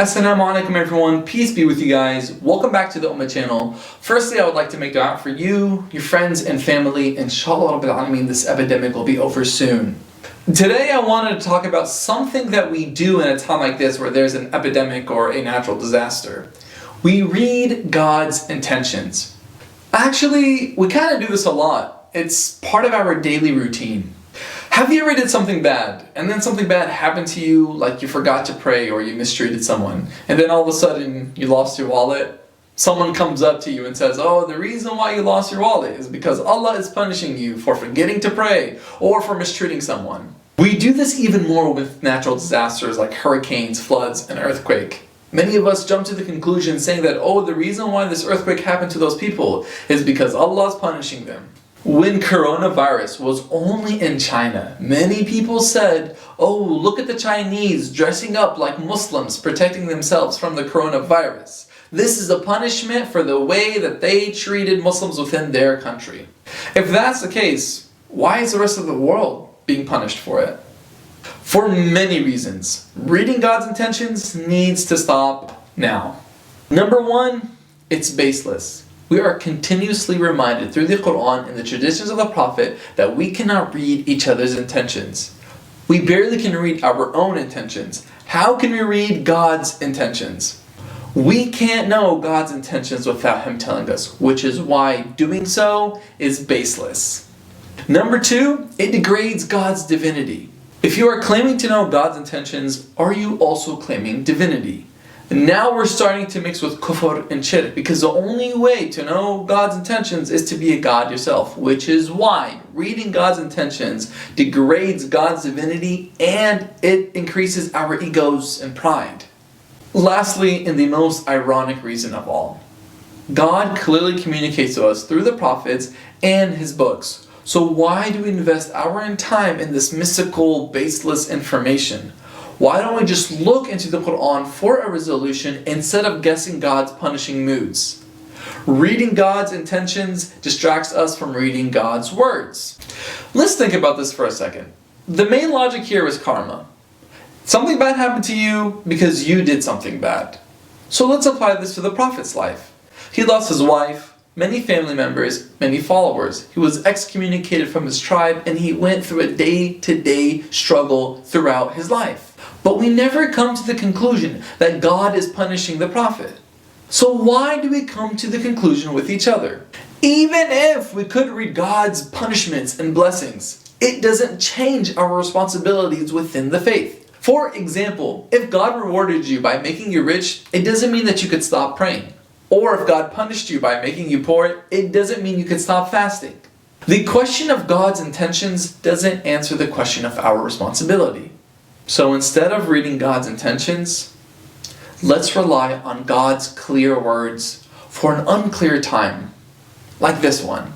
Assalamu alaikum everyone, peace be with you guys. Welcome back to the umMah channel. Firstly, I would like to make dua for you, your friends and family. Inshallah Rabbil Alameen, this epidemic will be over soon. Today I wanted to talk about something that we do in a time like this where there's an epidemic or a natural disaster. We read God's intentions. Actually, we kind of do this a lot. It's part of our daily routine. Have you ever did something bad, and then something bad happened to you, like you forgot to pray or you mistreated someone, and then all of a sudden you lost your wallet? Someone comes up to you and says, oh, the reason why you lost your wallet is because Allah is punishing you for forgetting to pray or for mistreating someone. We do this even more with natural disasters like hurricanes, floods, and earthquake. Many of us jump to the conclusion saying that, oh, the reason why this earthquake happened to those people is because Allah is punishing them. When coronavirus was only in China, many people said, oh, look at the Chinese dressing up like Muslims, protecting themselves from the coronavirus. This is a punishment for the way that they treated Muslims within their country. If that's the case, why is the rest of the world being punished for it? For many reasons. Reading God's intentions needs to stop now. Number one, it's baseless. We are continuously reminded through the Quran and the traditions of the Prophet that we cannot read each other's intentions. We barely can read our own intentions. How can we read God's intentions? We can't know God's intentions without Him telling us, which is why doing so is baseless. Number two, it degrades God's divinity. If you are claiming to know God's intentions, are you also claiming divinity? Now we're starting to mix with kufr and shirk, because the only way to know God's intentions is to be a God yourself, which is why reading God's intentions degrades God's divinity and it increases our egos and pride. Lastly, and the most ironic reason of all, God clearly communicates to us through the prophets and His books. So why do we invest our time in this mystical, baseless information? Why don't we just look into the Quran for a resolution instead of guessing God's punishing moods? Reading God's intentions distracts us from reading God's words. Let's think about this for a second. The main logic here is karma. Something bad happened to you because you did something bad. So let's apply this to the Prophet's life. He lost his wife, many family members, many followers. He was excommunicated from his tribe and he went through a day-to-day struggle throughout his life. But we never come to the conclusion that God is punishing the Prophet. So why do we come to the conclusion with each other? Even if we could read God's punishments and blessings, it doesn't change our responsibilities within the faith. For example, if God rewarded you by making you rich, it doesn't mean that you could stop praying. Or if God punished you by making you poor, it doesn't mean you could stop fasting. The question of God's intentions doesn't answer the question of our responsibility. So instead of reading God's intentions, let's rely on God's clear words for an unclear time, like this one.